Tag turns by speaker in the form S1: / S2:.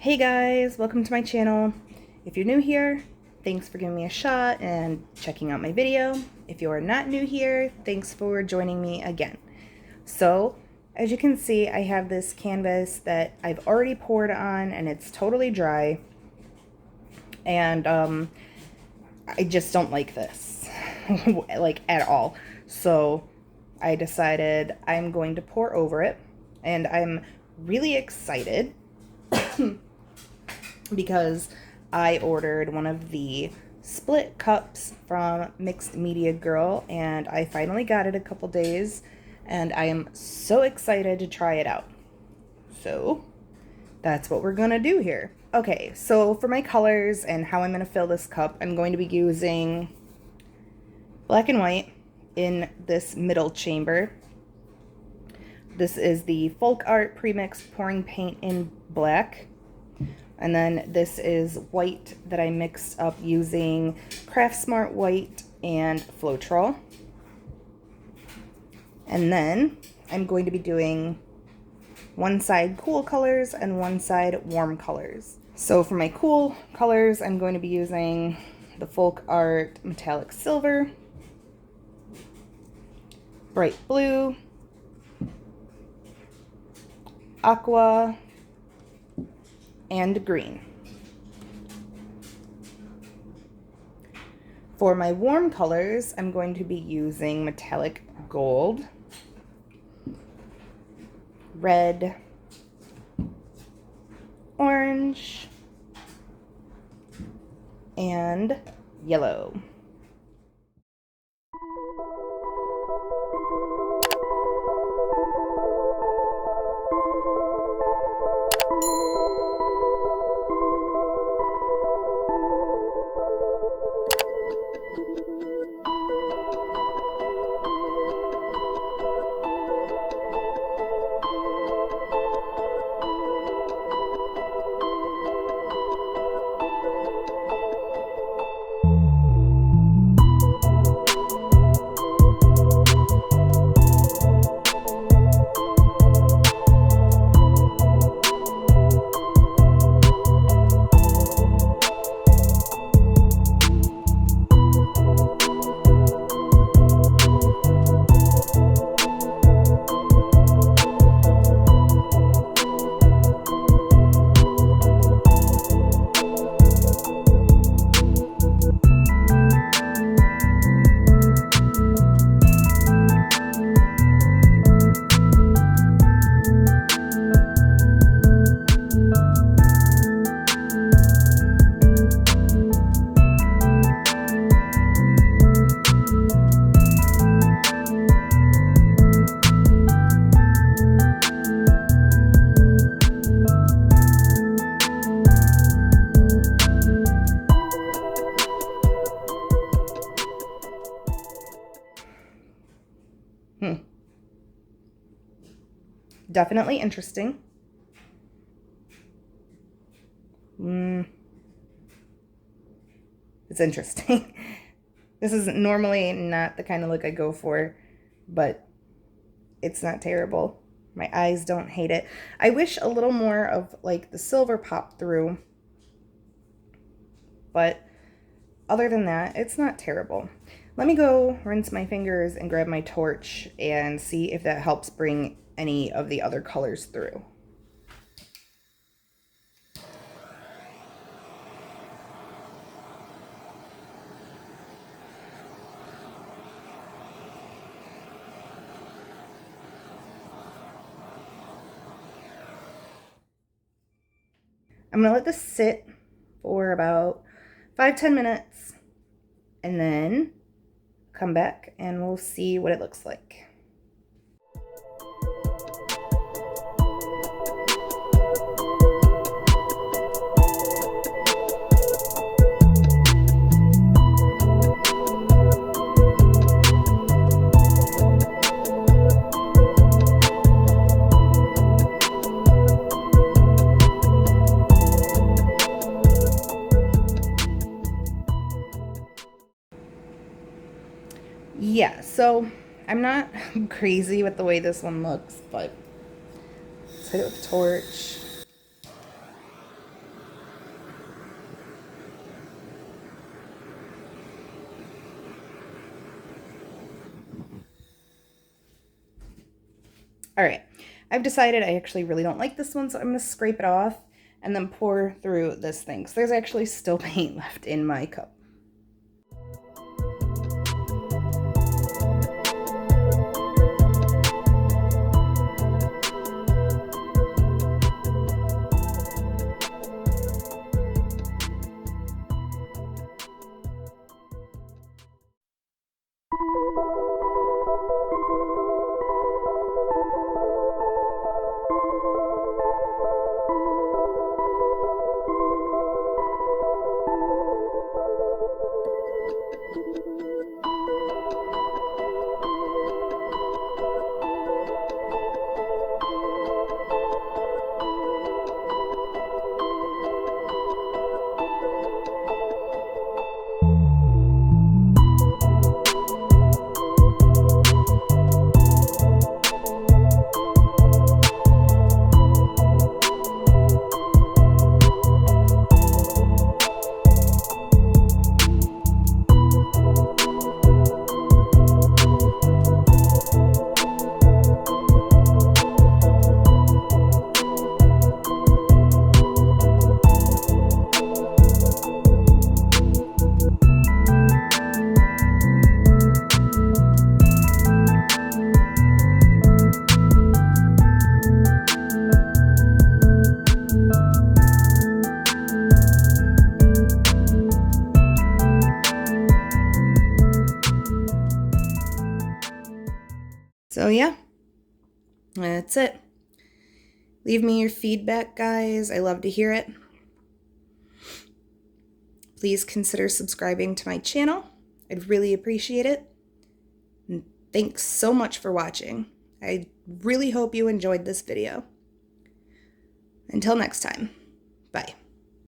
S1: Hey guys, welcome to my channel. If you're new here, thanks for giving me a shot and checking out my video. If you are not new here, thanks for joining me again. So, as you can see, I have this canvas that I've already poured on and it's totally dry. And I just don't like this, like at all. So I decided I'm going to pour over it, and I'm really excited because I ordered one of the split cups from Mixed Media Girl, and I finally got it a couple days, and I am so excited to try it out. So that's what we're gonna do here. Okay, so for my colors and how I'm gonna fill this cup, I'm going to be using black and white in this middle chamber. This is the Folk Art Premix Pouring Paint in Black. And then this is white that I mixed up using Craft Smart White and Floetrol. And then I'm going to be doing one side cool colors and one side warm colors. So for my cool colors, I'm going to be using the Folk Art Metallic Silver, Bright Blue, Aqua, and Green. For my warm colors, I'm going to be using Metallic Gold, Red, Orange, and Yellow. Definitely interesting. It's interesting. This is normally not the kind of look I go for, but it's not terrible. My eyes don't hate it. I wish a little more of like the silver popped through, but other than that, it's not terrible. Let me go rinse my fingers and grab my torch and see if that helps bring any of the other colors through. I'm gonna let this sit for about 5-10 minutes and then come back and we'll see what it looks like. Yeah, so I'm not crazy with the way this one looks, but let's hit it with a torch. All right, I've decided I actually really don't like this one, so I'm going to scrape it off and then pour through this thing. So there's actually still paint left in my cup. So yeah, that's it. Leave me your feedback, guys. I love to hear it. Please consider subscribing to my channel. I'd really appreciate it. And thanks so much for watching. I really hope you enjoyed this video. Until next time, bye.